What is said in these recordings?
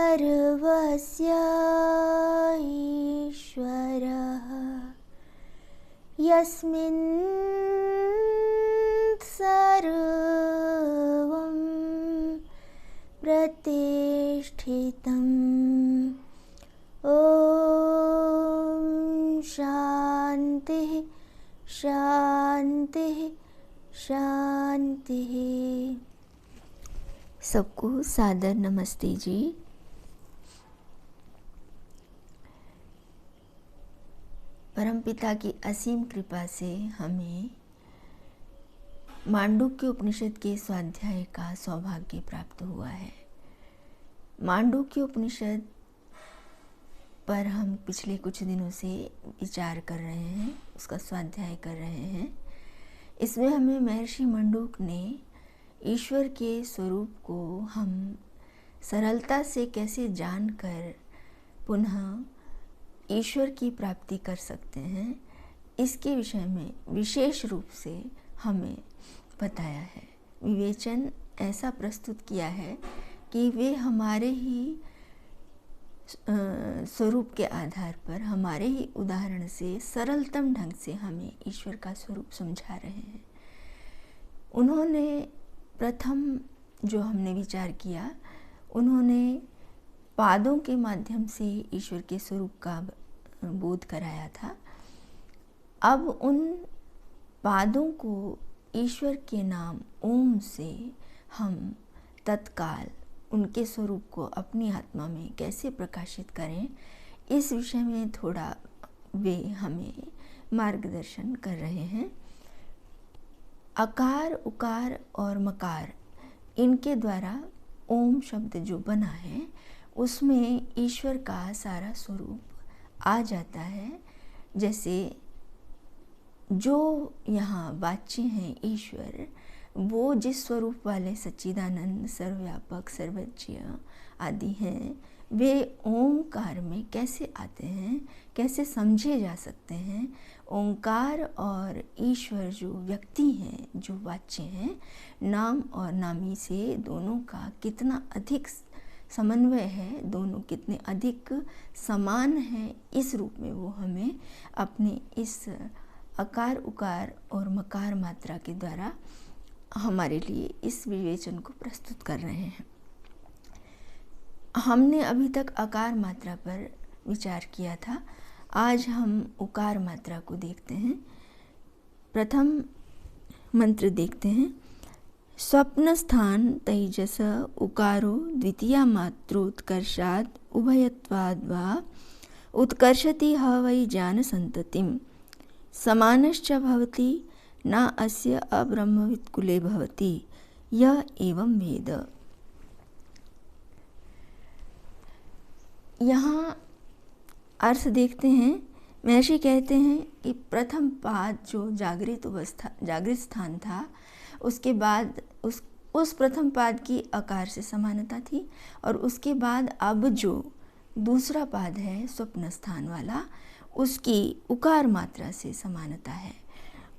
सर्वस्य ईश्वरः यस्मिन् सर्वं प्रतिष्ठितम्। ॐ शान्तिः शान्तिः शान्तिः। सबको सादर नमस्ते जी। परमपिता की असीम कृपा से हमें मांडुक्य उपनिषद के स्वाध्याय का सौभाग्य प्राप्त हुआ है। मांडुक्य उपनिषद पर हम पिछले कुछ दिनों से विचार कर रहे हैं, उसका स्वाध्याय कर रहे हैं। इसमें हमें महर्षि मंडूक ने ईश्वर के स्वरूप को हम सरलता से कैसे जानकर पुनः ईश्वर की प्राप्ति कर सकते हैं, इसके विषय में विशेष रूप से हमें बताया है। विवेचन ऐसा प्रस्तुत किया है कि वे हमारे ही स्वरूप के आधार पर, हमारे ही उदाहरण से सरलतम ढंग से हमें ईश्वर का स्वरूप समझा रहे हैं। उन्होंने प्रथम जो हमने विचार किया, उन्होंने पादों के माध्यम से ईश्वर के स्वरूप का बोध कराया था। अब उन पादों को ईश्वर के नाम ओम से हम तत्काल उनके स्वरूप को अपनी आत्मा में कैसे प्रकाशित करें, इस विषय में थोड़ा वे हमें मार्गदर्शन कर रहे हैं। अकार, उकार और मकार, इनके द्वारा ओम शब्द जो बना है उसमें ईश्वर का सारा स्वरूप आ जाता है। जैसे जो यहाँ वाच्य हैं ईश्वर, वो जिस स्वरूप वाले सच्चिदानंद, सर्वव्यापक, सर्वज्ञ आदि हैं, वे ओंकार में कैसे आते हैं, कैसे समझे जा सकते हैं। ओंकार और ईश्वर जो व्यक्ति हैं, जो वाच्य हैं, नाम और नामी से दोनों का कितना अधिक समन्वय है, दोनों कितने अधिक समान हैं, इस रूप में वो हमें अपने इस अकार, उकार और मकार मात्रा के द्वारा हमारे लिए इस विवेचन को प्रस्तुत कर रहे हैं। हमने अभी तक अकार मात्रा पर विचार किया था। आज हम उकार मात्रा को देखते हैं। प्रथम मंत्र देखते हैं। स्वप्न स्थान तैजस उकारो द्वितीया मात्रोत्कर्षात् उभयत्वाद् वा उत्कर्षति ह वै ज्ञान संततिम समानश्च भवति न अस्य अब्रह्मवित् कुले भवति यह एवं वेद। यहाँ अर्थ देखते हैं। महर्षि कहते हैं कि प्रथम पाद जो जागृत स्थान था, उसके बाद उस प्रथम पाद की अकार से समानता थी, और उसके बाद अब जो दूसरा पाद है स्वप्न स्थान वाला, उसकी उकार मात्रा से समानता है।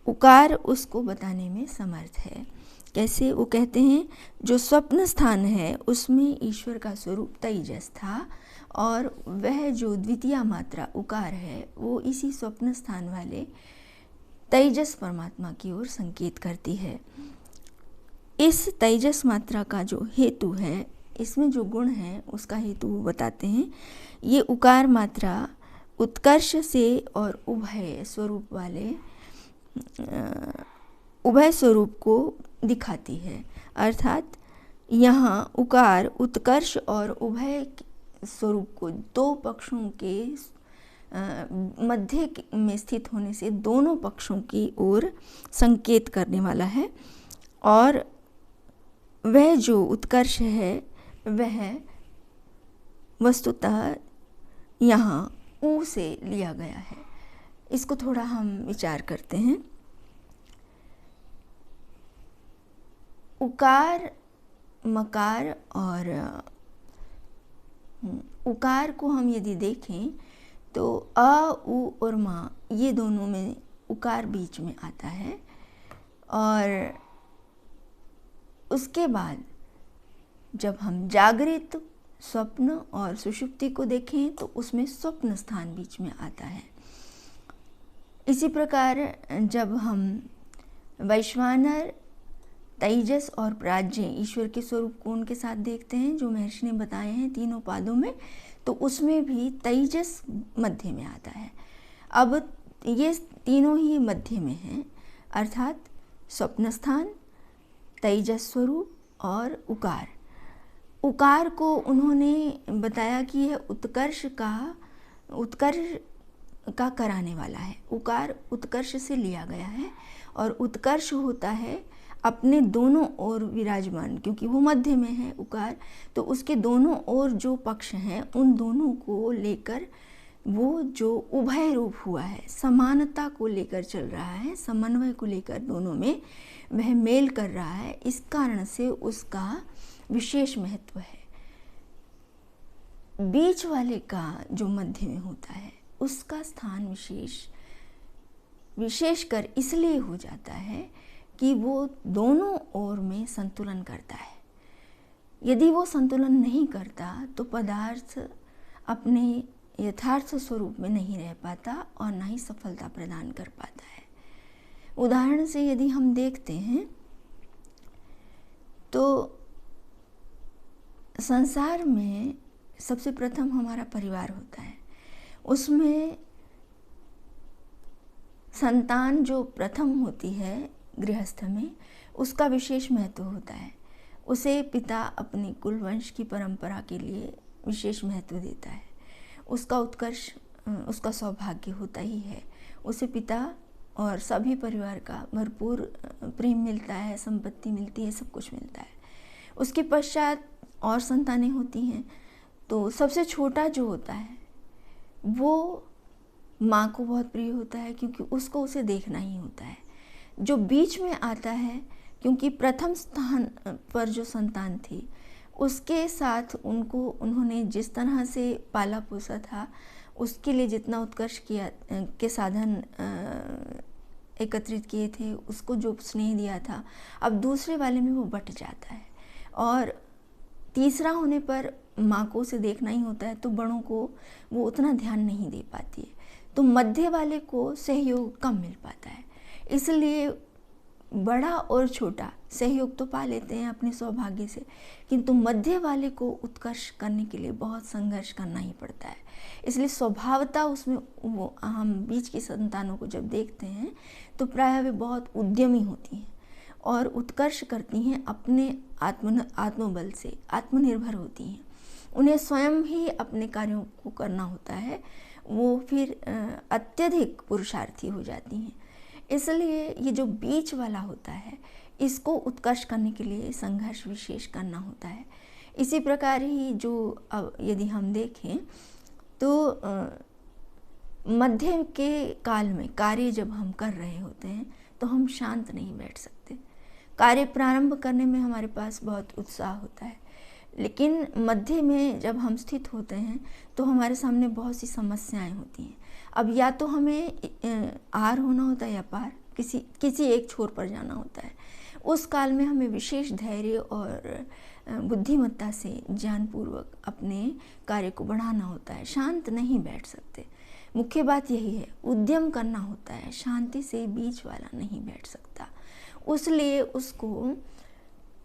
उकार उसको बताने में समर्थ है। कैसे? वो कहते हैं जो स्वप्न स्थान है उसमें ईश्वर का स्वरूप तेजस था, और वह जो द्वितीय मात्रा उकार है वो इसी स्वप्न स्थान वाले तेजस परमात्मा की ओर संकेत करती है। इस तेजस मात्रा का जो हेतु है, इसमें जो गुण है उसका हेतु वो बताते हैं। ये उकार मात्रा उत्कर्ष से और उभय स्वरूप वाले उभय स्वरूप को दिखाती है। अर्थात यहाँ उकार उत्कर्ष और उभय स्वरूप को दो पक्षों के मध्य में स्थित होने से दोनों पक्षों की ओर संकेत करने वाला है। और वह जो उत्कर्ष है वह वस्तुतः यहाँ ऊ से लिया गया है। इसको थोड़ा हम विचार करते हैं। उकार, मकार और उकार को हम यदि देखें तो अ, उ और मा, ये दोनों में उकार बीच में आता है। और उसके बाद जब हम जागृत स्वप्न और सुषुप्ति को देखें तो उसमें स्वप्न स्थान बीच में आता है। इसी प्रकार जब हम वैश्वानर, तेजस और प्राज्ञ ईश्वर के स्वरूप को उनके साथ देखते हैं जो महर्षि ने बताए हैं तीनों पादों में, तो उसमें भी तेजस मध्य में आता है। अब ये तीनों ही मध्य में हैं, अर्थात स्वप्न स्थान, तेजस स्वरूप और उकार। उकार को उन्होंने बताया कि यह उत्कर्ष का कराने वाला है। उकार उत्कर्ष से लिया गया है और उत्कर्ष होता है अपने दोनों ओर विराजमान, क्योंकि वो मध्य में है उकार, तो उसके दोनों ओर जो पक्ष हैं उन दोनों को लेकर वो जो उभय रूप हुआ है, समानता को लेकर चल रहा है, समन्वय को लेकर दोनों में वह मेल कर रहा है। इस कारण से उसका विशेष महत्व है। बीच वाले का जो मध्य में होता है उसका स्थान विशेषकर इसलिए हो जाता है कि वो दोनों ओर में संतुलन करता है। यदि वो संतुलन नहीं करता तो पदार्थ अपने यथार्थ स्वरूप में नहीं रह पाता और ना ही सफलता प्रदान कर पाता है। उदाहरण से यदि हम देखते हैं तो संसार में सबसे प्रथम हमारा परिवार होता है, उसमें संतान जो प्रथम होती है गृहस्थ में, उसका विशेष महत्व होता है। उसे पिता अपनी कुल वंश की परंपरा के लिए विशेष महत्व देता है। उसका उत्कर्ष, उसका सौभाग्य होता ही है। उसे पिता और सभी परिवार का भरपूर प्रेम मिलता है, संपत्ति मिलती है, सब कुछ मिलता है। उसके पश्चात और संतानें होती हैं, तो सबसे छोटा जो होता है वो माँ को बहुत प्रिय होता है, क्योंकि उसको उसे देखना ही होता है। जो बीच में आता है, क्योंकि प्रथम स्थान पर जो संतान थी उसके साथ उन्होंने जिस तरह से पाला पोसा था, उसके लिए जितना उत्कर्ष किया के साधन एकत्रित किए थे, उसको जो स्नेह दिया था, अब दूसरे वाले में वो बट जाता है। और तीसरा होने पर माँ को उसे देखना ही होता है, तो बड़ों को वो उतना ध्यान नहीं दे पाती है, तो मध्य वाले को सहयोग कम मिल पाता है। इसलिए बड़ा और छोटा सहयोग तो पा लेते हैं अपने सौभाग्य से, किंतु मध्य वाले को उत्कर्ष करने के लिए बहुत संघर्ष करना ही पड़ता है। इसलिए स्वभावता उसमें वो हम बीच की संतानों को जब देखते हैं तो प्रायः वे बहुत उद्यमी होती हैं और उत्कर्ष करती हैं, अपने आत्मबल से आत्मनिर्भर होती हैं। उन्हें स्वयं ही अपने कार्यों को करना होता है, वो फिर अत्यधिक पुरुषार्थी हो जाती हैं। इसलिए ये जो बीच वाला होता है, इसको उत्कर्ष करने के लिए संघर्ष विशेष करना होता है। इसी प्रकार ही जो अब यदि हम देखें तो मध्य के काल में कार्य जब हम कर रहे होते हैं तो हम शांत नहीं बैठ सकते। कार्य प्रारंभ करने में हमारे पास बहुत उत्साह होता है, लेकिन मध्य में जब हम स्थित होते हैं तो हमारे सामने बहुत सी समस्याएं होती हैं। अब या तो हमें आर होना होता है या पार, किसी एक छोर पर जाना होता है। उस काल में हमें विशेष धैर्य और बुद्धिमत्ता से ज्ञानपूर्वक अपने कार्य को बढ़ाना होता है, शांत नहीं बैठ सकते। मुख्य बात यही है, उद्यम करना होता है, शांति से बीच वाला नहीं बैठ सकता। उसलिए उसको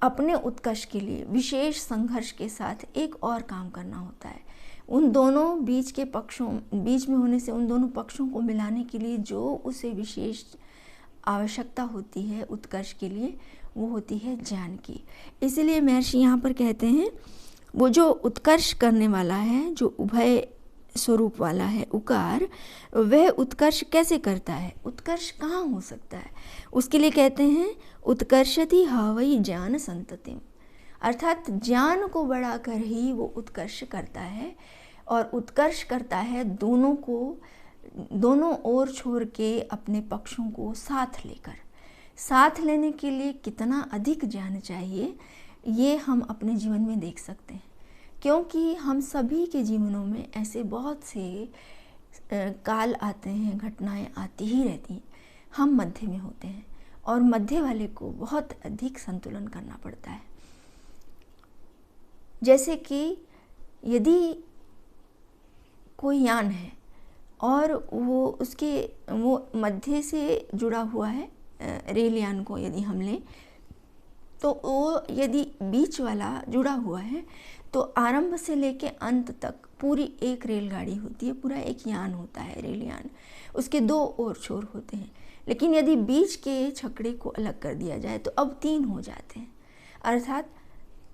अपने उत्कर्ष के लिए विशेष संघर्ष के साथ एक और काम करना होता है। उन दोनों बीच में होने से उन दोनों पक्षों को मिलाने के लिए जो उसे विशेष आवश्यकता होती है उत्कर्ष के लिए, वो होती है ज्ञान की। इसलिए महर्षि यहाँ पर कहते हैं वो जो उत्कर्ष करने वाला है, जो उभय स्वरूप वाला है उकार, वह उत्कर्ष कैसे करता है, उत्कर्ष कहाँ हो सकता है। उसके लिए कहते हैं उत्कर्षति हावई ज्ञान संततिम, अर्थात ज्ञान को बढ़ाकर ही वो उत्कर्ष करता है। और उत्कर्ष करता है दोनों ओर छोड़ के अपने पक्षों को साथ लेकर। साथ लेने के लिए कितना अधिक ज्ञान चाहिए, ये हम अपने जीवन में देख सकते हैं, क्योंकि हम सभी के जीवनों में ऐसे बहुत से काल आते हैं, घटनाएं आती ही रहती हैं। हम मध्य में होते हैं और मध्य वाले को बहुत अधिक संतुलन करना पड़ता है। जैसे कि यदि कोई यान है और वो मध्य से जुड़ा हुआ है, रेल यान को यदि हम लें, तो वो यदि बीच वाला जुड़ा हुआ है तो आरंभ से लेके अंत तक पूरी एक रेलगाड़ी होती है, पूरा एक यान होता है, रेल यान। उसके 2 और छोर होते हैं, लेकिन यदि बीच के छकड़े को अलग कर दिया जाए तो अब 3 हो जाते हैं, अर्थात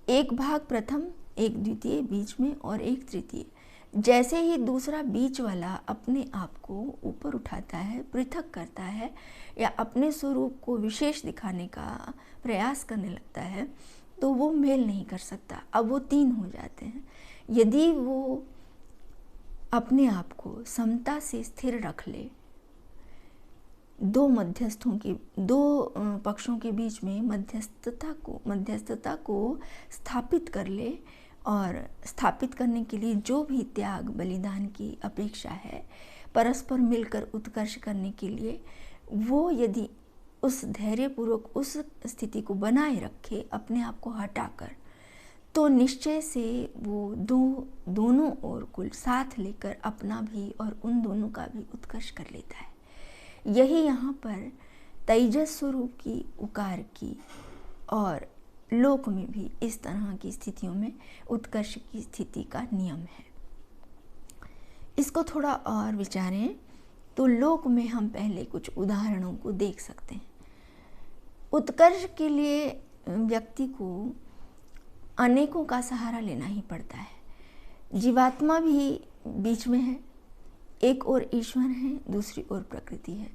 एक भाग प्रथम, एक द्वितीय बीच में और एक तृतीय। जैसे ही दूसरा बीच वाला अपने आप को ऊपर उठाता है, पृथक करता है या अपने स्वरूप को विशेष दिखाने का प्रयास करने लगता है, तो वो मेल नहीं कर सकता, अब वो 3 हो जाते हैं। यदि वो अपने आप को समता से स्थिर रख ले, दो पक्षों के बीच में मध्यस्थता को स्थापित कर ले, और स्थापित करने के लिए जो भी त्याग बलिदान की अपेक्षा है, परस्पर मिलकर उत्कर्ष करने के लिए, वो यदि उस धैर्यपूर्वक उस स्थिति को बनाए रखे अपने आप को हटाकर, तो निश्चय से वो दोनों ओर कुल साथ लेकर अपना भी और उन दोनों का भी उत्कर्ष कर लेता है। यही यहाँ पर तेजस स्वरूप की, उकार की और लोक में भी इस तरह की स्थितियों में उत्कर्ष की स्थिति का नियम है। इसको थोड़ा और विचारें तो लोक में हम पहले कुछ उदाहरणों को देख सकते हैं। उत्कर्ष के लिए व्यक्ति को अनेकों का सहारा लेना ही पड़ता है। जीवात्मा भी बीच में है, एक ओर ईश्वर है, दूसरी ओर प्रकृति है।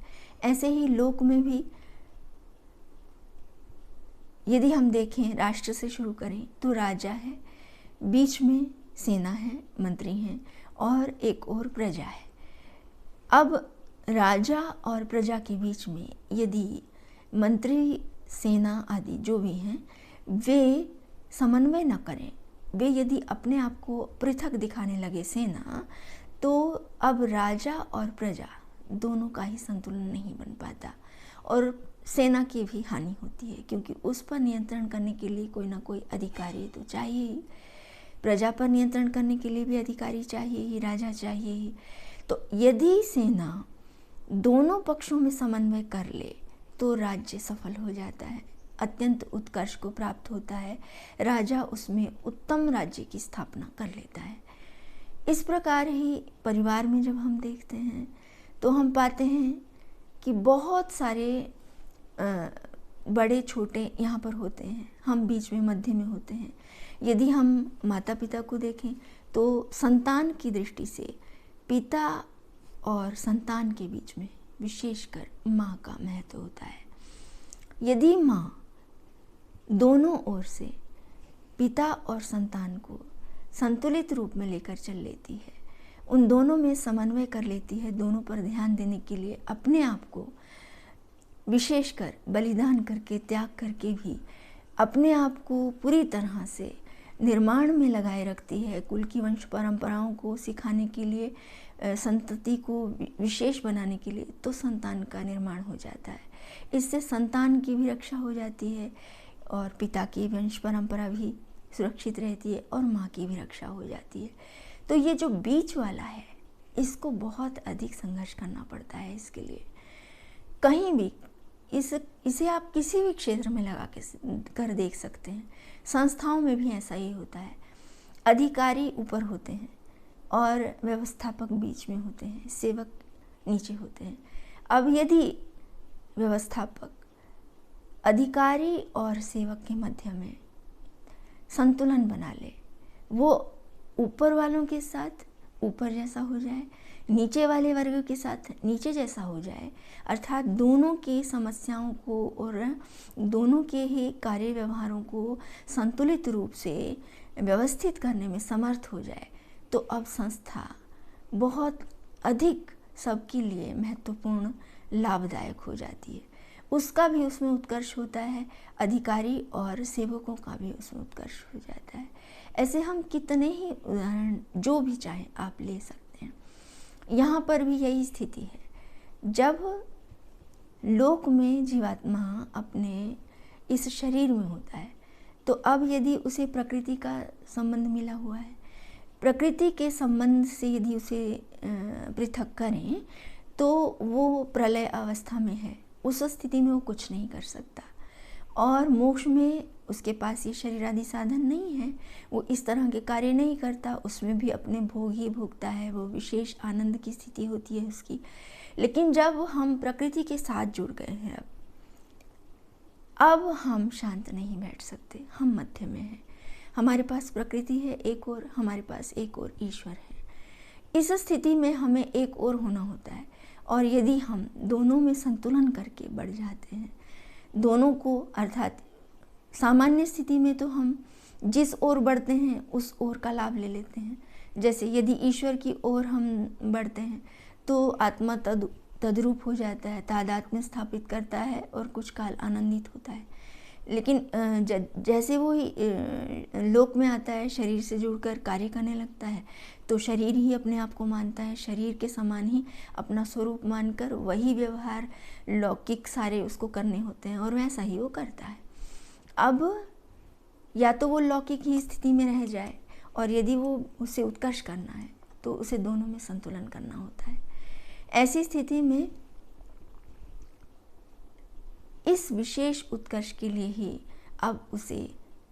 ऐसे ही लोक में भी यदि हम देखें, राष्ट्र से शुरू करें तो राजा है, बीच में सेना है, मंत्री हैं और एक ओर प्रजा है। अब राजा और प्रजा के बीच में यदि मंत्री, सेना आदि जो भी हैं, वे समन्वय न करें, वे यदि अपने आप को पृथक दिखाने लगे सेना, तो अब राजा और प्रजा दोनों का ही संतुलन नहीं बन पाता और सेना की भी हानि होती है, क्योंकि उस पर नियंत्रण करने के लिए कोई ना कोई अधिकारी तो चाहिए ही, प्रजा पर नियंत्रण करने के लिए भी अधिकारी चाहिए ही, राजा चाहिए ही। तो यदि सेना दोनों पक्षों में समन्वय कर ले तो राज्य सफल हो जाता है, अत्यंत उत्कर्ष को प्राप्त होता है, राजा उसमें उत्तम राज्य की स्थापना कर लेता है। इस प्रकार ही परिवार में जब हम देखते हैं तो हम पाते हैं कि बहुत सारे बड़े छोटे यहाँ पर होते हैं, हम बीच में मध्य में होते हैं। यदि हम माता पिता को देखें तो संतान की दृष्टि से पिता और संतान के बीच में विशेषकर माँ का महत्व होता है। यदि माँ दोनों ओर से पिता और संतान को संतुलित रूप में लेकर चल लेती है, उन दोनों में समन्वय कर लेती है, दोनों पर ध्यान देने के लिए अपने आप को विशेषकर बलिदान करके, त्याग करके भी अपने आप को पूरी तरह से निर्माण में लगाए रखती है, कुल की वंश परंपराओं को सिखाने के लिए, संतति को विशेष बनाने के लिए, तो संतान का निर्माण हो जाता है। इससे संतान की भी रक्षा हो जाती है और पिता की वंश परंपरा भी सुरक्षित रहती है और माँ की भी रक्षा हो जाती है। तो ये जो बीच वाला है, इसको बहुत अधिक संघर्ष करना पड़ता है। इसके लिए कहीं भी इसे आप किसी भी क्षेत्र में लगा कर देख सकते हैं। संस्थाओं में भी ऐसा ही होता है। अधिकारी ऊपर होते हैं और व्यवस्थापक बीच में होते हैं, सेवक नीचे होते हैं। अब यदि व्यवस्थापक अधिकारी और सेवक के मध्य में संतुलन बना ले, वो ऊपर वालों के साथ ऊपर जैसा हो जाए, नीचे वाले वर्ग के साथ नीचे जैसा हो जाए, अर्थात दोनों की समस्याओं को और दोनों के ही कार्य व्यवहारों को संतुलित रूप से व्यवस्थित करने में समर्थ हो जाए, तो अब संस्था बहुत अधिक सबके लिए महत्वपूर्ण, लाभदायक हो जाती है। उसका भी उसमें उत्कर्ष होता है, अधिकारी और सेवकों का भी उसमें उत्कर्ष हो जाता है। ऐसे हम कितने ही उदाहरण जो भी चाहें आप ले सकते हैं। यहाँ पर भी यही स्थिति है। जब लोक में जीवात्मा अपने इस शरीर में होता है, तो अब यदि उसे प्रकृति का संबंध मिला हुआ है, प्रकृति के संबंध से यदि उसे पृथक करें तो वो प्रलय अवस्था में है, उस स्थिति में वो कुछ नहीं कर सकता। और मोक्ष में उसके पास ये शरीर आदि साधन नहीं है, वो इस तरह के कार्य नहीं करता, उसमें भी अपने भोग ही भोगता है, वो विशेष आनंद की स्थिति होती है उसकी। लेकिन जब हम प्रकृति के साथ जुड़ गए हैं, अब हम शांत नहीं बैठ सकते, हम मध्य में हैं। हमारे पास प्रकृति है एक और, हमारे पास एक और ईश्वर है। इस स्थिति में हमें एक और होना होता है, और यदि हम दोनों में संतुलन करके बढ़ जाते हैं, दोनों को, अर्थात सामान्य स्थिति में तो हम जिस ओर बढ़ते हैं उस ओर का लाभ ले लेते हैं। जैसे यदि ईश्वर की ओर हम बढ़ते हैं तो आत्मा तद्रूप हो जाता है, तादात्म्य स्थापित करता है और कुछ काल आनंदित होता है। लेकिन जैसे वो लोक में आता है, शरीर से जुड़कर कार्य करने लगता है, तो शरीर ही अपने आप को मानता है, शरीर के समान ही अपना स्वरूप मानकर वही व्यवहार लौकिक सारे उसको करने होते हैं, और वैसा ही वो करता है। अब या तो वो लौकिक ही स्थिति में रह जाए, और यदि वो उसे उत्कर्ष करना है तो उसे दोनों में संतुलन करना होता है। ऐसी स्थिति में इस विशेष उत्कर्ष के लिए ही अब उसे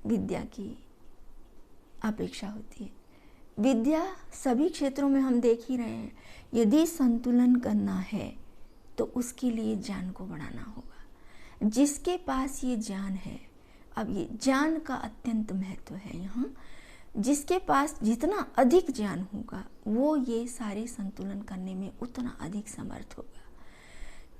विद्या की अपेक्षा होती है। विद्या सभी क्षेत्रों में हम देख ही रहे हैं, यदि संतुलन करना है तो उसके लिए ज्ञान को बढ़ाना होगा। जिसके पास ये ज्ञान है, अब ये ज्ञान का अत्यंत महत्व है यहाँ, जिसके पास जितना अधिक ज्ञान होगा वो ये सारे संतुलन करने में उतना अधिक समर्थ होगा।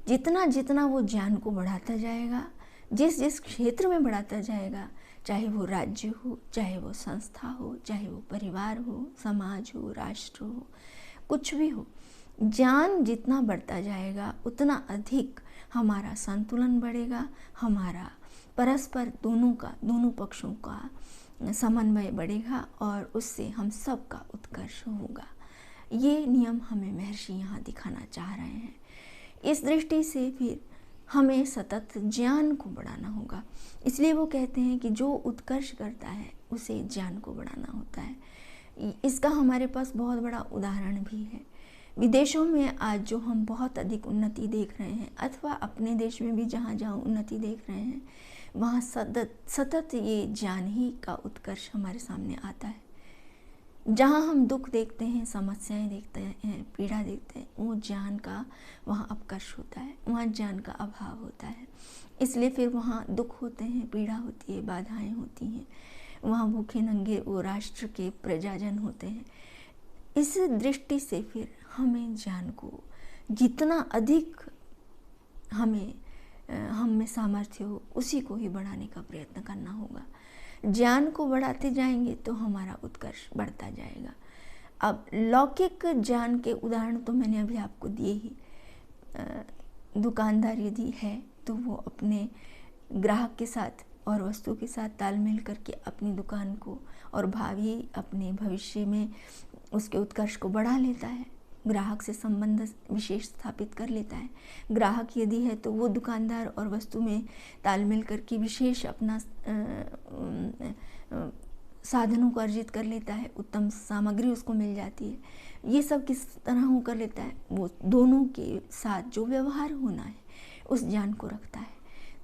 जितना जितना वो ज्ञान को बढ़ाता जाएगा, जिस जिस क्षेत्र में बढ़ाता जाएगा, चाहे वो राज्य हो, चाहे वो संस्था हो, चाहे वो परिवार हो, समाज हो, राष्ट्र हो, कुछ भी हो, ज्ञान जितना बढ़ता जाएगा उतना अधिक हमारा संतुलन बढ़ेगा, हमारा परस्पर दोनों पक्षों का समन्वय बढ़ेगा, और उससे हम सब का उत्कर्ष होगा। ये नियम हमें महर्षि यहाँ दिखाना चाह रहे हैं। इस दृष्टि से फिर हमें सतत ज्ञान को बढ़ाना होगा। इसलिए वो कहते हैं कि जो उत्कर्ष करता है उसे ज्ञान को बढ़ाना होता है। इसका हमारे पास बहुत बड़ा उदाहरण भी है। विदेशों में आज जो हम बहुत अधिक उन्नति देख रहे हैं, अथवा अपने देश में भी जहाँ जहाँ उन्नति देख रहे हैं, वहाँ सतत ये ज्ञान ही का उत्कर्ष हमारे सामने आता है। जहाँ हम दुख देखते हैं, समस्याएं देखते हैं, पीड़ा देखते हैं, वो ज्ञान का वहाँ अपकर्ष होता है, वहाँ ज्ञान का अभाव होता है। इसलिए फिर वहाँ दुख होते हैं, पीड़ा होती है, बाधाएं होती हैं, वहाँ भूखे नंगे वो राष्ट्र के प्रजाजन होते हैं। इस दृष्टि से फिर हमें ज्ञान को जितना अधिक हम में सामर्थ्य हो उसी को ही बढ़ाने का प्रयत्न करना होगा। ज्ञान को बढ़ाते जाएंगे तो हमारा उत्कर्ष बढ़ता जाएगा। अब लौकिक ज्ञान के उदाहरण तो मैंने अभी आपको दिए ही। दुकानदार यदि है तो वो अपने ग्राहक के साथ और वस्तु के साथ तालमेल करके अपनी दुकान को और भावी अपने भविष्य में उसके उत्कर्ष को बढ़ा लेता है, ग्राहक से संबंध विशेष स्थापित कर लेता है। ग्राहक यदि है तो वो दुकानदार और वस्तु में तालमेल करके विशेष अपना साधनों को अर्जित कर लेता है, उत्तम सामग्री उसको मिल जाती है। ये सब किस तरह हो कर लेता है, वो दोनों के साथ जो व्यवहार होना है उस ज्ञान को रखता है।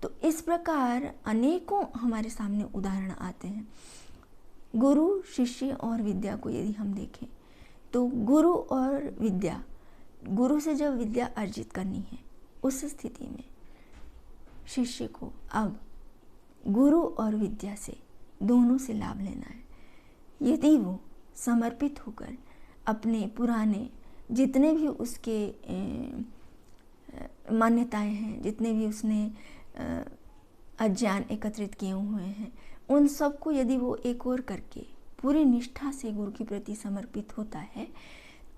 तो इस प्रकार अनेकों हमारे सामने उदाहरण आते हैं। गुरु, शिष्य और विद्या को यदि हम देखें तो गुरु और विद्या, गुरु से जब विद्या अर्जित करनी है उस स्थिति में शिष्य को अब गुरु और विद्या से दोनों से लाभ लेना है। यदि वो समर्पित होकर अपने पुराने जितने भी उसके मान्यताएं हैं, जितने भी उसने अज्ञान एकत्रित किए हुए हैं, उन सबको यदि वो एक और करके पूरी निष्ठा से गुरु के प्रति समर्पित होता है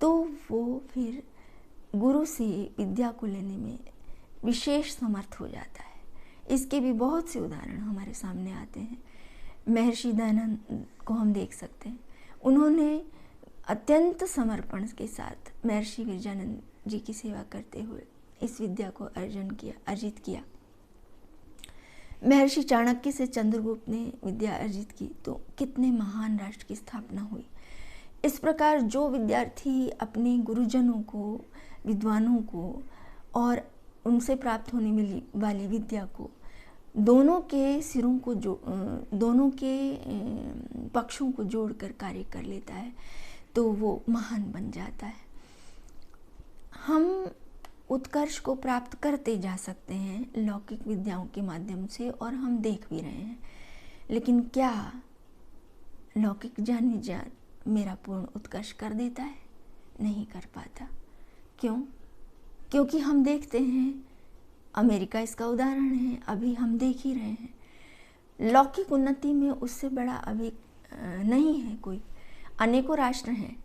तो वो फिर गुरु से विद्या को लेने में विशेष समर्थ हो जाता है। इसके भी बहुत से उदाहरण हमारे सामने आते हैं। महर्षि दयानंद को हम देख सकते हैं, उन्होंने अत्यंत समर्पण के साथ महर्षि विरजानंद जी की सेवा करते हुए इस विद्या को अर्जित किया। महर्षि चाणक्य से चंद्रगुप्त ने विद्या अर्जित की तो कितने महान राष्ट्र की स्थापना हुई। इस प्रकार जो विद्यार्थी अपने गुरुजनों को, विद्वानों को और उनसे प्राप्त होने वाली विद्या को, दोनों के सिरों को दोनों के पक्षों को जोड़कर कार्य कर लेता है तो वो महान बन जाता है। हम उत्कर्ष को प्राप्त करते जा सकते हैं लौकिक विद्याओं के माध्यम से, और हम देख भी रहे हैं। लेकिन क्या लौकिक ज्ञान विज्ञान मेरा पूर्ण उत्कर्ष कर देता है? नहीं कर पाता। क्यों? क्योंकि हम देखते हैं, अमेरिका इसका उदाहरण है, अभी हम देख ही रहे हैं। लौकिक उन्नति में उससे बड़ा अभी नहीं है कोई। अनेकों राष्ट्र हैं,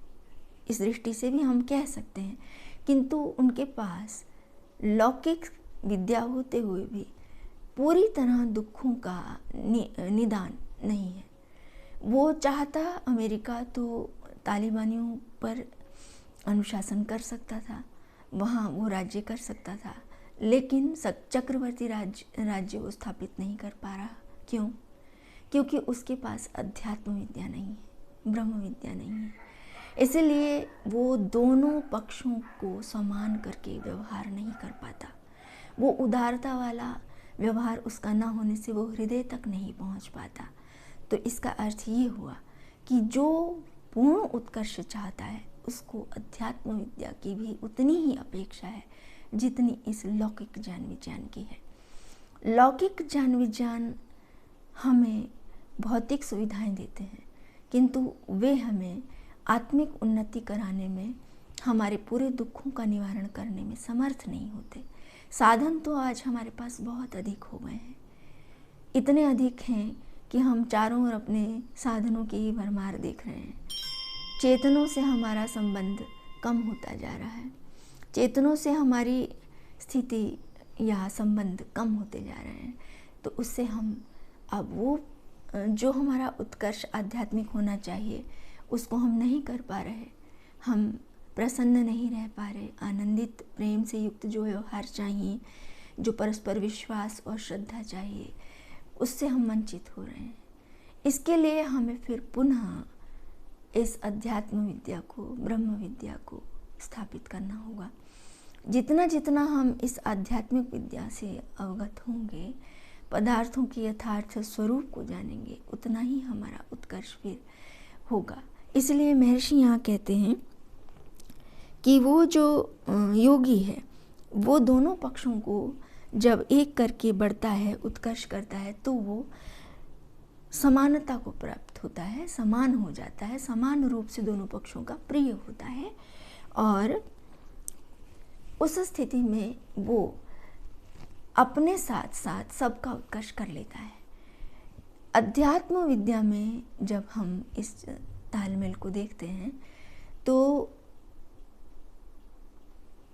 इस दृष्टि से भी हम कह सकते हैं, किंतु उनके पास लौकिक विद्या होते हुए भी पूरी तरह दुखों का निदान नहीं है। वो चाहता अमेरिका तो तालिबानियों पर अनुशासन कर सकता था, वहाँ वो राज्य कर सकता था, लेकिन चक्रवर्ती राज्य वो स्थापित नहीं कर पा रहा। क्यों? क्योंकि उसके पास अध्यात्म विद्या नहीं है, ब्रह्म विद्या नहीं है। इसलिए वो दोनों पक्षों को समान करके व्यवहार नहीं कर पाता। वो उदारता वाला व्यवहार उसका ना होने से वो हृदय तक नहीं पहुंच पाता। तो इसका अर्थ ये हुआ कि जो पूर्ण उत्कर्ष चाहता है उसको अध्यात्म विद्या की भी उतनी ही अपेक्षा है जितनी इस लौकिक ज्ञान विज्ञान की है। लौकिक ज्ञान विज्ञान हमें भौतिक सुविधाएं देते हैं, किंतु वे हमें आत्मिक उन्नति कराने में, हमारे पूरे दुखों का निवारण करने में समर्थ नहीं होते। साधन तो आज हमारे पास बहुत अधिक हो गए हैं, इतने अधिक हैं कि हम चारों ओर अपने साधनों की ही भरमार देख रहे हैं। चेतनों से हमारा संबंध कम होता जा रहा है, चेतनों से हमारी स्थिति या संबंध कम होते जा रहे हैं। तो उससे हम अब वो जो हमारा उत्कर्ष आध्यात्मिक होना चाहिए उसको हम नहीं कर पा रहे। हम प्रसन्न नहीं रह पा रहे। आनंदित प्रेम से युक्त जो व्यवहार चाहिए, जो परस्पर विश्वास और श्रद्धा चाहिए, उससे हम वंचित हो रहे हैं। इसके लिए हमें फिर पुनः इस अध्यात्म विद्या को, ब्रह्म विद्या को स्थापित करना होगा। जितना जितना हम इस आध्यात्मिक विद्या से अवगत होंगे, पदार्थों के यथार्थ स्वरूप को जानेंगे, उतना ही हमारा उत्कर्ष फिर होगा। इसलिए महर्षि यहाँ कहते हैं कि वो जो योगी है वो दोनों पक्षों को जब एक करके बढ़ता है, उत्कर्ष करता है, तो वो समानता को प्राप्त होता है, समान हो जाता है, समान रूप से दोनों पक्षों का प्रिय होता है, और उस स्थिति में वो अपने साथ साथ सबका उत्कर्ष कर लेता है। अध्यात्म विद्या में जब हम इस तालमेल को देखते हैं तो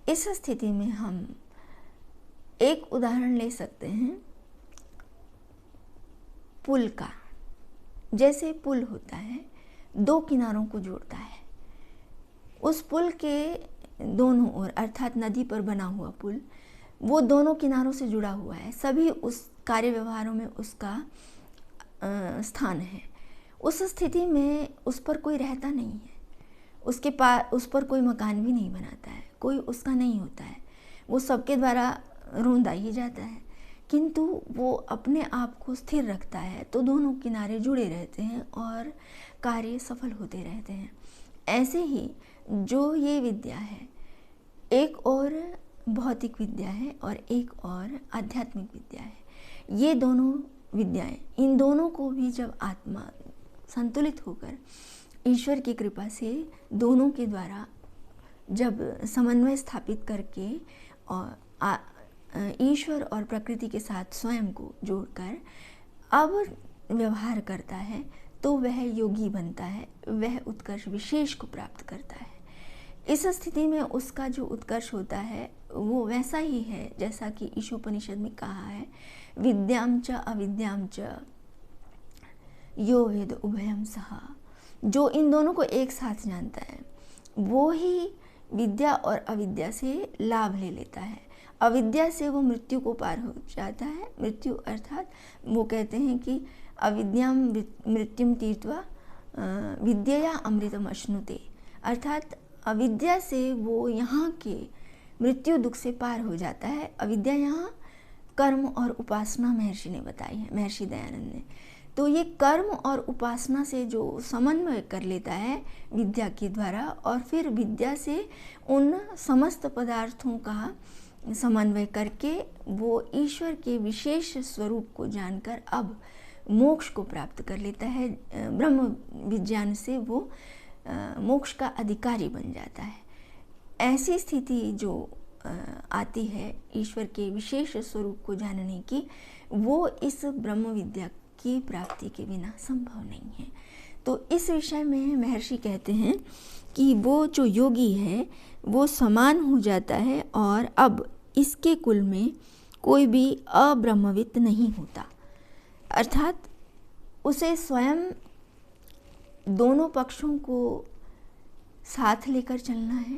इस स्थिति में हम एक उदाहरण ले सकते हैं पुल का। जैसे पुल होता है, दो किनारों को जोड़ता है। उस पुल के दोनों ओर, अर्थात नदी पर बना हुआ पुल, वो दोनों किनारों से जुड़ा हुआ है। सभी उस कार्य व्यवहारों में उसका स्थान है। उस स्थिति में उस पर कोई रहता नहीं है, उसके पास उस पर कोई मकान भी नहीं बनाता है, कोई उसका नहीं होता है, वो सबके द्वारा रोंदा ही जाता है, किंतु वो अपने आप को स्थिर रखता है। तो दोनों किनारे जुड़े रहते हैं और कार्य सफल होते रहते हैं। ऐसे ही जो ये विद्या है, एक और भौतिक विद्या है और एक और आध्यात्मिक विद्या है। ये दोनों विद्याएं, इन दोनों को भी जब आत्मा संतुलित होकर ईश्वर की कृपा से दोनों के द्वारा जब समन्वय स्थापित करके और ईश्वर और प्रकृति के साथ स्वयं को जोड़कर अब व्यवहार करता है, तो वह योगी बनता है, वह उत्कर्ष विशेष को प्राप्त करता है। इस स्थिति में उसका जो उत्कर्ष होता है वो वैसा ही है जैसा कि ईशोपनिषद में कहा है, विद्याम च अविद्याम च यो वेद उभयम सहा। जो इन दोनों को एक साथ जानता है वो ही विद्या और अविद्या से लाभ ले लेता है। अविद्या से वो मृत्यु को पार हो जाता है। मृत्यु अर्थात वो कहते हैं कि अविद्याम मृत्युम तीर्त्वा विद्यया अमृतम अश्नुते, अर्थात अविद्या से वो यहाँ के मृत्यु दुख से पार हो जाता है। अविद्या यहाँ कर्म और उपासना महर्षि ने बताई है, महर्षि दयानंद ने। तो ये कर्म और उपासना से जो समन्वय कर लेता है विद्या के द्वारा, और फिर विद्या से उन समस्त पदार्थों का समन्वय करके वो ईश्वर के विशेष स्वरूप को जानकर अब मोक्ष को प्राप्त कर लेता है। ब्रह्म विज्ञान से वो मोक्ष का अधिकारी बन जाता है। ऐसी स्थिति जो आती है ईश्वर के विशेष स्वरूप को जानने की, वो इस ब्रह्म विद्या की प्राप्ति के बिना संभव नहीं है। तो इस विषय में महर्षि कहते हैं कि वो जो योगी है वो समान हो जाता है, और अब इसके कुल में कोई भी अब्रह्मविद नहीं होता। अर्थात उसे स्वयं दोनों पक्षों को साथ लेकर चलना है,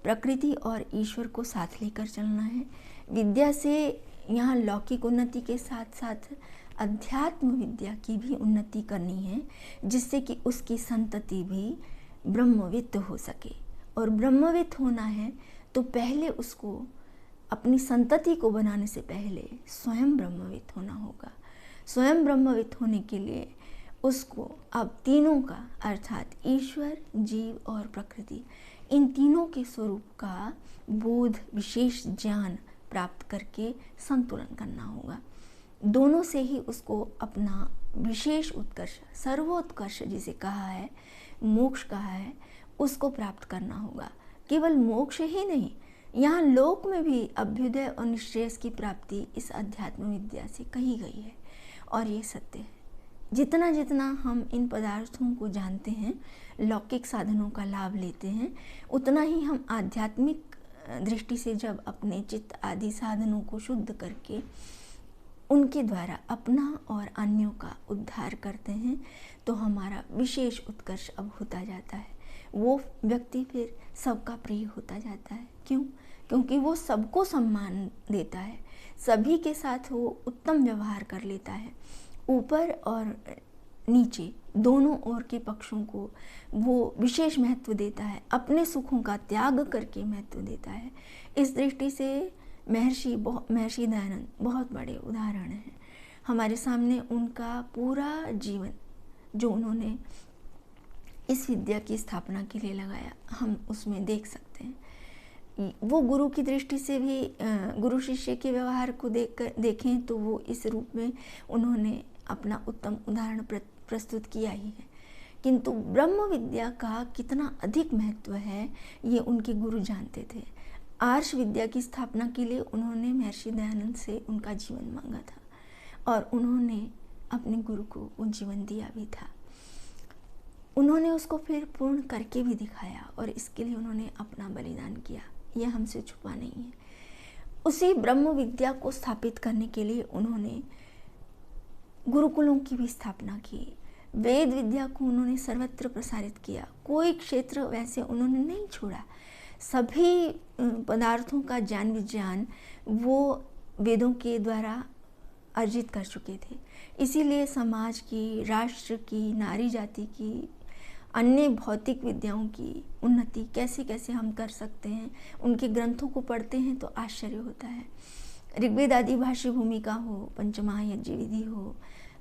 प्रकृति और ईश्वर को साथ लेकर चलना है। विद्या से यहाँ लौकिक उन्नति के साथ साथ अध्यात्म विद्या की भी उन्नति करनी है, जिससे कि उसकी संतति भी ब्रह्मविद हो सके। और ब्रह्मविद होना है तो पहले उसको अपनी संतति को बनाने से पहले स्वयं ब्रह्मविद होना होगा। स्वयं ब्रह्मविद होने के लिए उसको अब तीनों का, अर्थात ईश्वर, जीव और प्रकृति, इन तीनों के स्वरूप का बोध, विशेष ज्ञान प्राप्त करके संतुलन करना होगा। दोनों से ही उसको अपना विशेष उत्कर्ष, सर्वोत्कर्ष जिसे कहा है, मोक्ष कहा है, उसको प्राप्त करना होगा। केवल मोक्ष ही नहीं, यहाँ लोक में भी अभ्युदय और निश्रेयस की प्राप्ति इस अध्यात्म विद्या से कही गई है, और ये सत्य है। जितना जितना हम इन पदार्थों को जानते हैं, लौकिक साधनों का लाभ लेते हैं, उतना ही हम आध्यात्मिक दृष्टि से जब अपने चित्त आदि साधनों को शुद्ध करके उनके द्वारा अपना और अन्यों का उद्धार करते हैं, तो हमारा विशेष उत्कर्ष अब होता जाता है। वो व्यक्ति फिर सबका प्रिय होता जाता है। क्यों? क्योंकि वो सबको सम्मान देता है, सभी के साथ वो उत्तम व्यवहार कर लेता है, ऊपर और नीचे दोनों ओर के पक्षों को वो विशेष महत्व देता है, अपने सुखों का त्याग करके महत्व देता है। इस दृष्टि से महर्षि दयानंद बहुत बड़े उदाहरण हैं। हमारे सामने उनका पूरा जीवन जो उन्होंने इस विद्या की स्थापना के लिए लगाया, हम उसमें देख सकते हैं। वो गुरु की दृष्टि से भी गुरु शिष्य के व्यवहार को देखें तो वो इस रूप में उन्होंने अपना उत्तम उदाहरण प्रस्तुत किया ही है। किंतु ब्रह्म विद्या का कितना अधिक महत्व है ये उनके गुरु जानते थे। आर्ष विद्या की स्थापना के लिए उन्होंने महर्षि दयानंद से उनका जीवन मांगा था, और उन्होंने अपने गुरु को वो जीवन दिया भी था। उन्होंने उसको फिर पूर्ण करके भी दिखाया, और इसके लिए उन्होंने अपना बलिदान किया, यह हमसे छुपा नहीं है। उसी ब्रह्म विद्या को स्थापित करने के लिए उन्होंने गुरुकुलों की भी स्थापना की, वेद विद्या को उन्होंने सर्वत्र प्रसारित किया, कोई क्षेत्र वैसे उन्होंने नहीं छोड़ा। सभी पदार्थों का ज्ञान विज्ञान वो वेदों के द्वारा अर्जित कर चुके थे। इसीलिए समाज की, राष्ट्र की, नारी जाति की, अन्य भौतिक विद्याओं की उन्नति कैसे कैसे हम कर सकते हैं, उनके ग्रंथों को पढ़ते हैं तो आश्चर्य होता है। ऋग्वेद आदि भाष्य भूमिका हो, पंचमहायज्ञ विधि हो,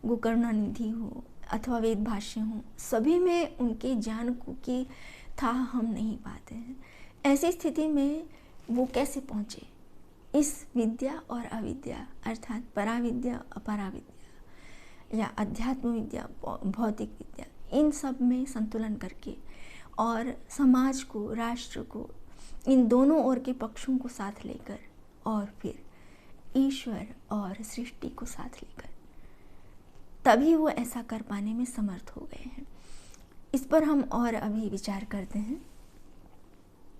गोकर्णानिधि हो, अथवा वेद भाष्य हो, सभी में उनके ज्ञान को की था हम नहीं पाते हैं। ऐसी स्थिति में वो कैसे पहुँचे? इस विद्या और अविद्या, अर्थात पराविद्या, अपराविद्या या अध्यात्म विद्या, भौतिक विद्या, इन सब में संतुलन करके और समाज को, राष्ट्र को, इन दोनों ओर के पक्षों को साथ लेकर और फिर ईश्वर और सृष्टि को साथ लेकर, तभी वो ऐसा कर पाने में समर्थ हो गए हैं। इस पर हम और अभी विचार करते हैं।